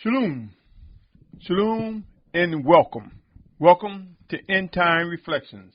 Shalom, Shalom, and welcome. Welcome to Endtime Reflections.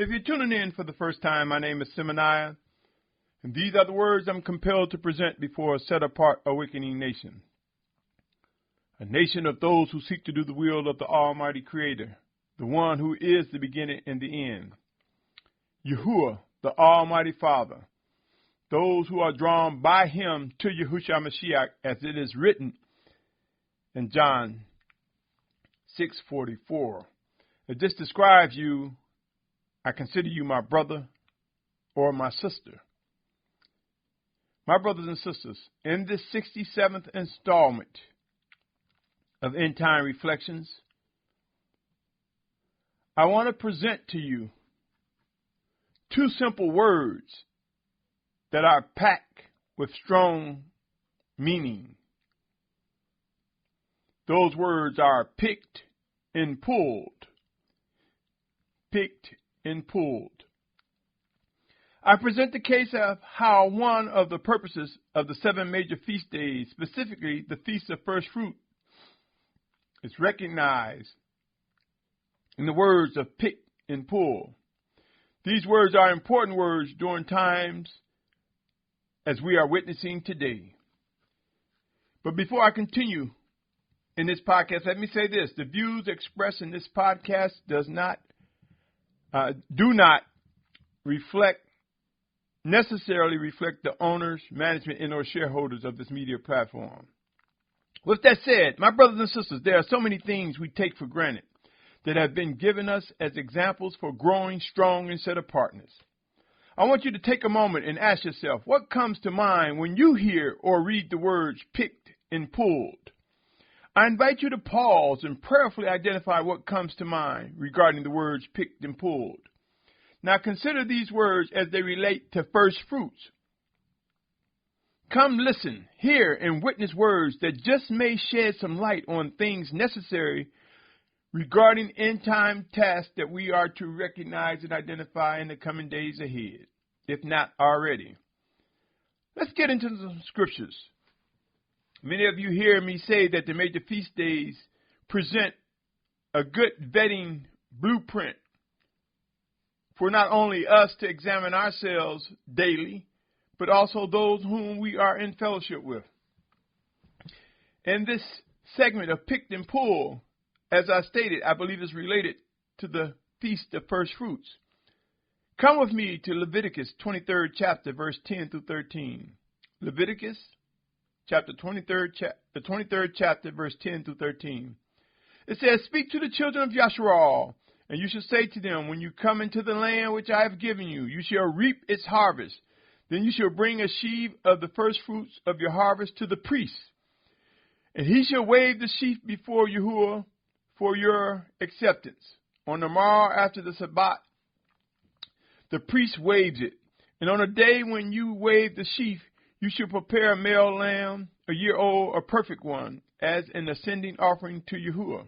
If you're tuning in for the first time, my name is Symmanayah, and these are the words I'm compelled to present before a set-apart awakening nation. A nation of those who seek to do the will of the Almighty Creator, the one who is the beginning and the end. Yahuah, the Almighty Father. Those who are drawn by Him to Yahusha Mashyach, as it is written in John 6:44. If this describes you, I consider you my brother or my sister. My brothers and sisters, in this 67th installment of Endtime Reflections, I want to present to you two simple words that are packed with strong meaning. Those words are picked and pulled. Picked and pulled. I present the case of how one of the purposes of the 7 major feast days, specifically the Feast of First Fruit, is recognized in the words of pick and pull. These words are important words during times as we are witnessing today. But before I continue in this podcast, let me say this. The views expressed in this podcast do not necessarily reflect the owners, management, and or shareholders of this media platform. With that said, my brothers and sisters, there are so many things we take for granted that have been given us as examples for growing strong in set-apartness. I want you to take a moment and ask yourself, what comes to mind when you hear or read the words picked and pulled? I invite you to pause and prayerfully identify what comes to mind regarding the words picked and pulled. Now consider these words as they relate to first fruits. Come listen, hear, and witness words that just may shed some light on things necessary regarding end-time tasks that we are to recognize and identify in the coming days ahead, if not already. Let's get into some scriptures. Many of you hear me say that the major feast days present a good vetting blueprint for not only us to examine ourselves daily, but also those whom we are in fellowship with. And this segment of picked and pulled, as I stated, I believe is related to the Feast of First Fruits. Come with me to Leviticus 23rd chapter, verse 10 through 13. Leviticus chapter 23rd, the 23rd chapter, verse 10 through 13. It says, "Speak to the children of Yashar'al, and you shall say to them, when you come into the land which I have given you, you shall reap its harvest. Then you shall bring a sheaf of the first fruits of your harvest to the priest. And he shall wave the sheaf before Yahuah for your acceptance. On the morrow after the Sabbath, the priest waves it. And on a day when you wave the sheaf, you shall prepare a male lamb, a year old, a perfect one, as an ascending offering to Yahuah.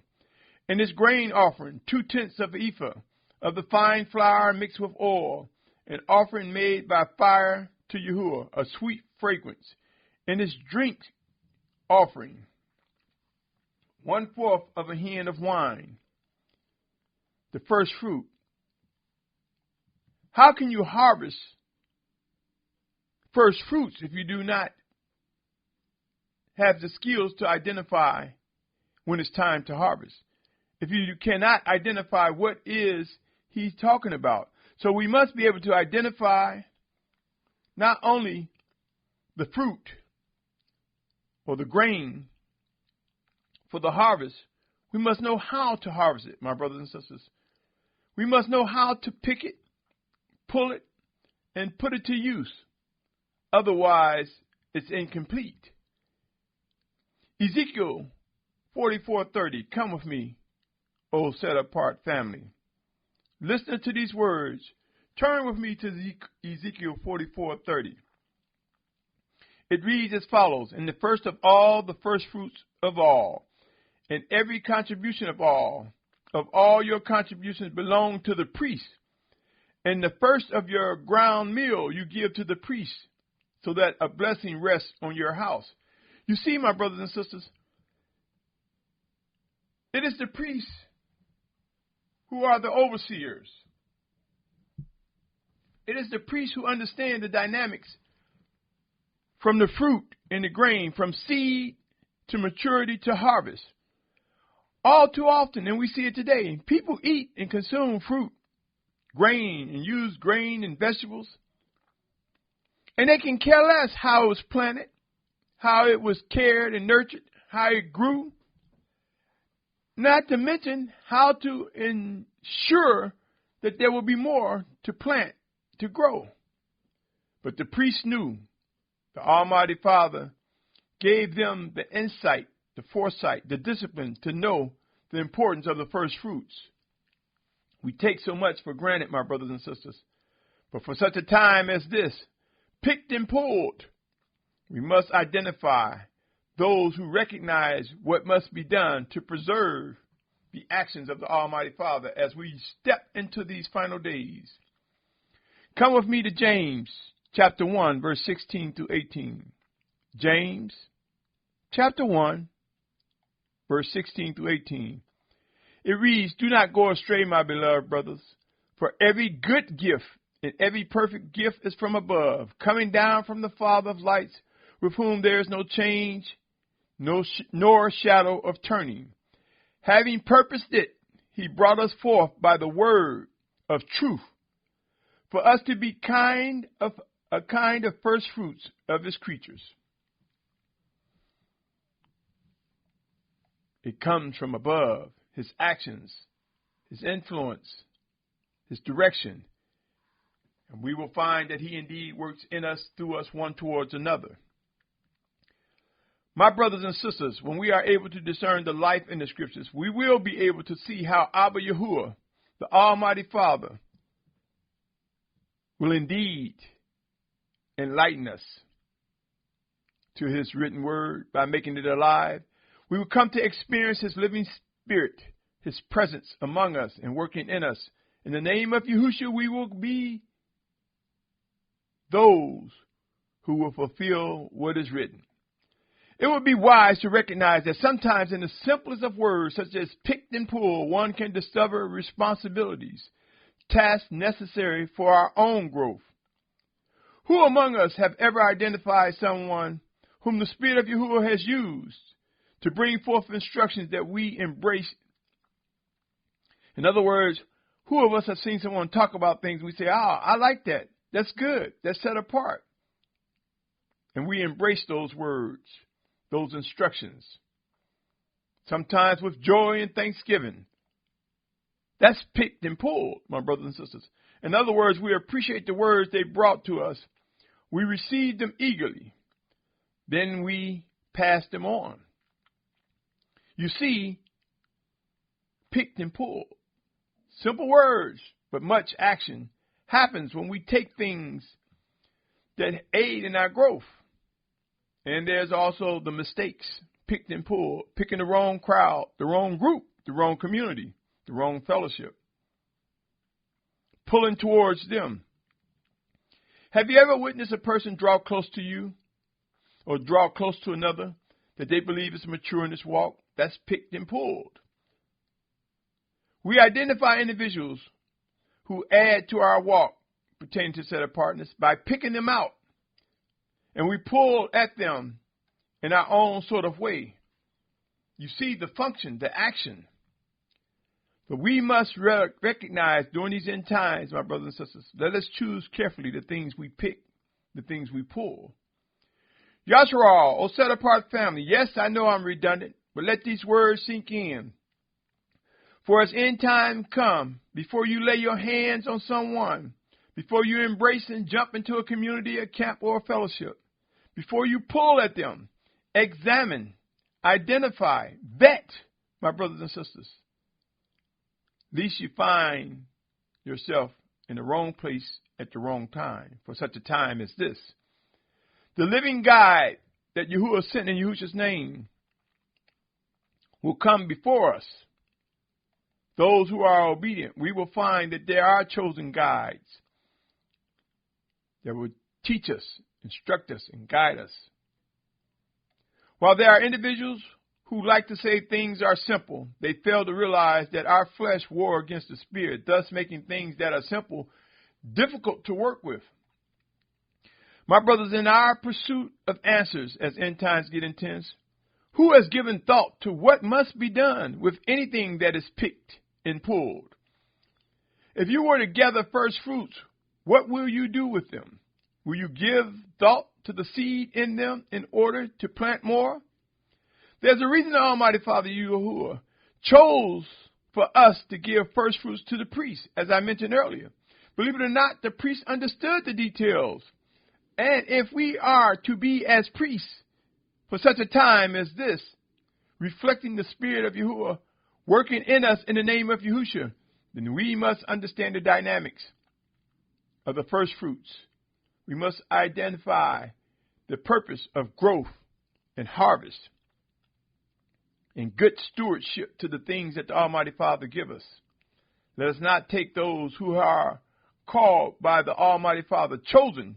And its grain offering, 2/10 of an ephah of the fine flour mixed with oil, an offering made by fire to Yahuah, a sweet fragrance. And its drink offering, 1/4 of a hin of wine, the first fruit." How can you harvest first fruits if you do not have the skills to identify when it's time to harvest? If you cannot identify what is he's talking about. So we must be able to identify not only the fruit or the grain for the harvest, we must know how to harvest it, my brothers and sisters. We must know how to pick it, pull it, and put it to use. Otherwise, it's incomplete. Ezekiel 44:30. Come with me, O set-apart family. Listen to these words. Turn with me to Ezekiel 44:30. It reads as follows: "And the first of all, the first fruits of all, and every contribution of all your contributions belong to the priest. And the first of your ground meal you give to the priest, so that a blessing rests on your house." You see, my brothers and sisters, It is the priests who are the overseers. It is the priests who understand the dynamics from the fruit and the grain, from seed to maturity to harvest. All too often, and we see it today, people eat and consume fruit, grain, and use grain and vegetables. And they can care less how it was planted, how it was cared and nurtured, how it grew. Not to mention how to ensure that there will be more to plant, to grow. But the priests knew. The Almighty Father gave them the insight, the foresight, the discipline to know the importance of the first fruits. We take so much for granted, my brothers and sisters. But for such a time as this, picked and pulled, we must identify those who recognize what must be done to preserve the actions of the Almighty Father as we step into these final days. Come with me to James chapter 1, verse 16 through 18. James chapter 1, verse 16 through 18. It reads, "Do not go astray, my beloved brothers, for every good gift and every perfect gift is from above, coming down from the Father of lights, with whom there is no change, nor shadow of turning. Having purposed it, he brought us forth by the word of truth, for us to be a kind of first fruits of his creatures." It comes from above, his actions, his influence, his direction. And we will find that he indeed works in us, through us, one towards another. My brothers and sisters, when we are able to discern the life in the scriptures, we will be able to see how Abba Yahuah, the Almighty Father, will indeed enlighten us to his written word by making it alive. We will come to experience his living spirit, his presence among us and working in us. In the name of Yahusha, we will be those who will fulfill what is written. It would be wise to recognize that sometimes in the simplest of words, such as pick and pull, one can discover responsibilities, tasks necessary for our own growth. Who among us have ever identified someone whom the Spirit of Yahuwah has used to bring forth instructions that we embrace? In other words, who of us have seen someone talk about things we say, I like that. That's good. That's set apart. And we embrace those words, those instructions, sometimes with joy and thanksgiving. That's picked and pulled, my brothers and sisters. In other words, we appreciate the words they brought to us. We receive them eagerly. Then we pass them on. You see, picked and pulled. Simple words, but much action happens when we take things that aid in our growth. And there's also the mistakes, picked and pulled, picking the wrong crowd, the wrong group, the wrong community, the wrong fellowship, pulling towards them. Have you ever witnessed a person draw close to you or draw close to another that they believe is mature in this walk? That's picked and pulled. We identify individuals who add to our walk pertaining to set-apartness by picking them out. And we pull at them in our own sort of way. You see the function, the action. But we must recognize during these end times, my brothers and sisters, let us choose carefully the things we pick, the things we pull. Yashar'al, O set-apart family, yes, I know I'm redundant, but let these words sink in. For as end time come, before you lay your hands on someone, before you embrace and jump into a community, a camp, or a fellowship, before you pull at them, examine, identify, vet, my brothers and sisters. Lest you find yourself in the wrong place at the wrong time for such a time as this. The living guide that Yahuwah sent in Yahusha's name will come before us. Those who are obedient, we will find that there are chosen guides that will teach us, instruct us, and guide us. While there are individuals who like to say things are simple, they fail to realize that our flesh war against the spirit, thus making things that are simple difficult to work with. My brothers, in our pursuit of answers as end times get intense, who has given thought to what must be done with anything that is picked and pulled? If you were to gather first fruits, what will you do with them? Will you give thought to the seed in them in order to plant more? There's a reason the Almighty Father Yahuah chose for us to give first fruits to the priests, as I mentioned earlier. Believe it or not, the priests understood the details. And if we are to be as priests for such a time as this, reflecting the Spirit of Yahuah, working in us in the name of Yahusha, then we must understand the dynamics of the first fruits. We must identify the purpose of growth and harvest and good stewardship to the things that the Almighty Father give us. Let us not take those who are called by the Almighty Father, chosen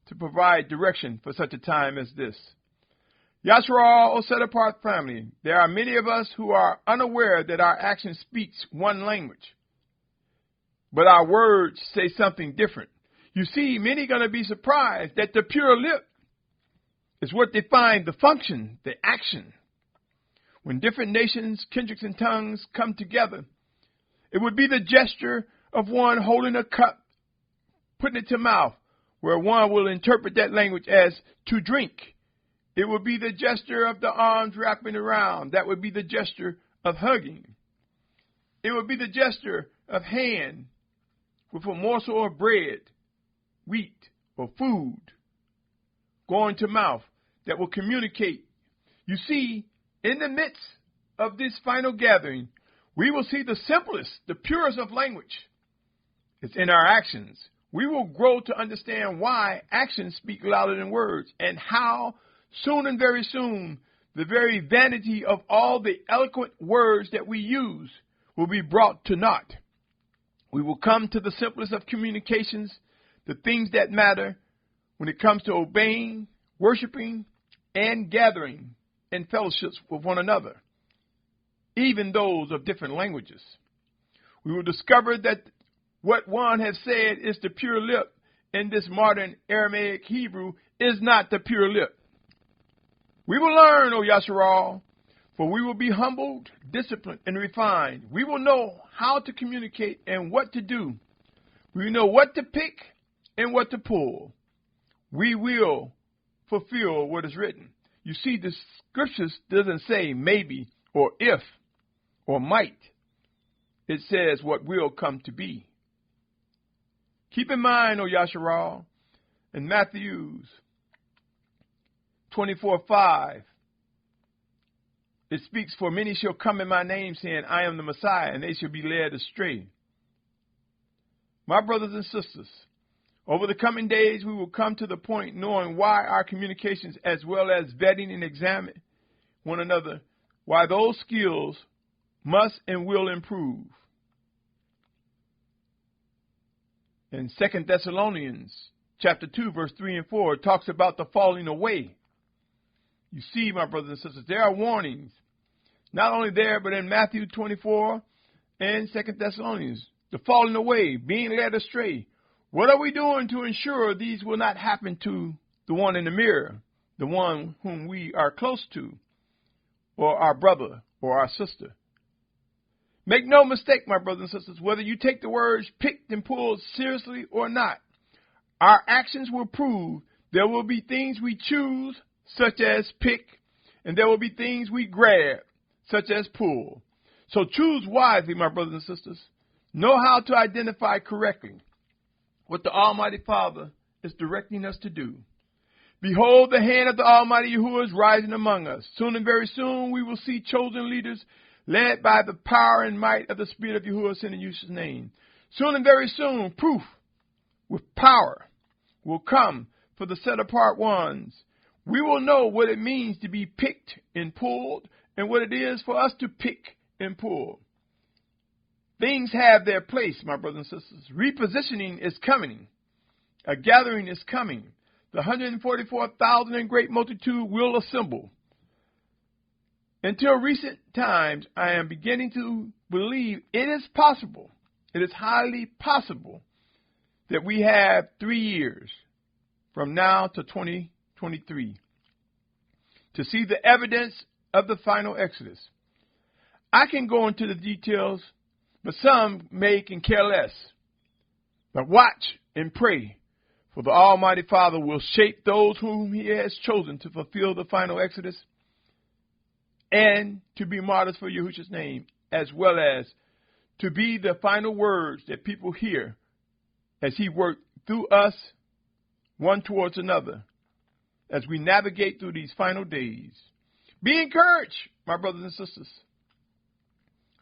to provide direction for such a time as this. Yashar'al, set-apart family, there are many of us who are unaware that our action speaks one language, but our words say something different. You see, many are going to be surprised that the pure lip is what defines the function, the action. When different nations, kindreds, and tongues come together, it would be the gesture of one holding a cup, putting it to mouth, where one will interpret that language as to drink. It would be the gesture of the arms wrapping around. That would be the gesture of hugging. It would be the gesture of hand with a morsel of bread, wheat, or food going to mouth that will communicate. You see, in the midst of this final gathering, we will see the simplest, the purest of language. It's in our actions. We will grow to understand why actions speak louder than words, and how soon and very soon the very vanity of all the eloquent words that we use will be brought to naught. We will come to the simplest of communications, the things that matter when it comes to obeying, worshiping, and gathering in fellowships with one another, even those of different languages. We will discover that what one has said is the pure lip in this modern Aramaic Hebrew is not the pure lip. We will learn, O Yashar'al, for we will be humbled, disciplined, and refined. We will know how to communicate and what to do. We will know what to pick and what to pull. We will fulfill what is written. You see, the scriptures doesn't say maybe or if or might. It says what will come to be. Keep in mind, O Yashar'al, in Matthew's 24:5, it speaks, for many shall come in my name, saying, I am the Messiah, and they shall be led astray. My brothers and sisters, over the coming days, we will come to the point knowing why our communications, as well as vetting and examining one another, why those skills must and will improve. In 2 Thessalonians chapter 2, verse 3 and 4, it talks about the falling away. You see, my brothers and sisters, there are warnings, not only there, but in Matthew 24 and 2 Thessalonians, the falling away, being led astray. What are we doing to ensure these will not happen to the one in the mirror, the one whom we are close to, or our brother or our sister? Make no mistake, my brothers and sisters, whether you take the words picked and pulled seriously or not, our actions will prove there will be things we choose, such as pick, and there will be things we grab, such as pull. So choose wisely, my brothers and sisters. Know how to identify correctly what the Almighty Father is directing us to do. Behold, the hand of the Almighty Yahuah is rising among us. Soon and very soon we will see chosen leaders led by the power and might of the Spirit of Yahuah in Yahusha's name. Soon and very soon, proof with power will come for the set-apart ones. We will know what it means to be picked and pulled, and what it is for us to pick and pull. Things have their place, my brothers and sisters. Repositioning is coming. A gathering is coming. The 144,000 in great multitude will assemble. Until recent times, I am beginning to believe it is possible, it is highly possible, that we have 3 years from now to 2023 to see the evidence of the final Exodus. I can go into the details, but some may can care less. But watch and pray, for the Almighty Father will shape those whom He has chosen to fulfill the final Exodus and to be martyrs for Yahusha's name, as well as to be the final words that people hear as He worked through us, one towards another, as we navigate through these final days. Be encouraged, my brothers and sisters.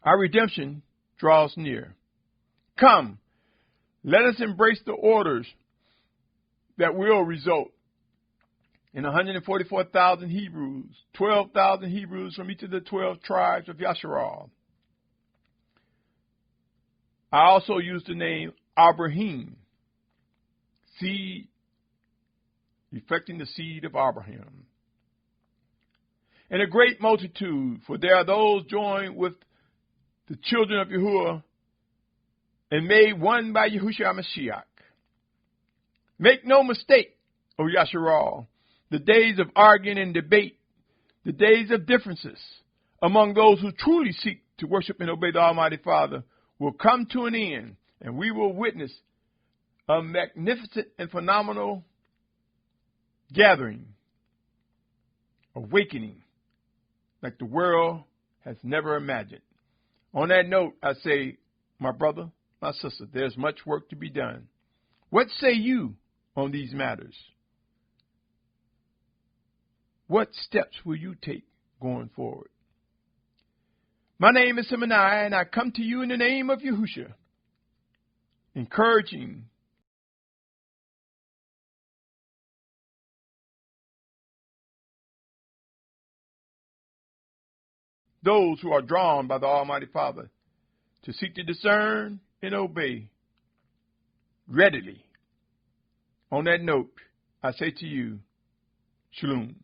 Our redemption draws near. Come, let us embrace the orders that will result in 144,000 Hebrews, 12,000 Hebrews from each of the 12 tribes of Yashar'al. I also use the name Abraham, seed, reflecting the seed of Abraham. And a great multitude, for there are those joined with the children of Yahuah and made one by Yahusha Mashyach. Make no mistake, O Yashar'al, the days of arguing and debate, the days of differences among those who truly seek to worship and obey the Almighty Father will come to an end, and we will witness a magnificent and phenomenal gathering, awakening, like the world has never imagined. On that note, I say, my brother, my sister, there's much work to be done. What say you on these matters? What steps will you take going forward? My name is Symmanayah, and I come to you in the name of Yahusha, encouraging those who are drawn by the Almighty Father to seek to discern and obey readily. On that note, I say to you, Shalum.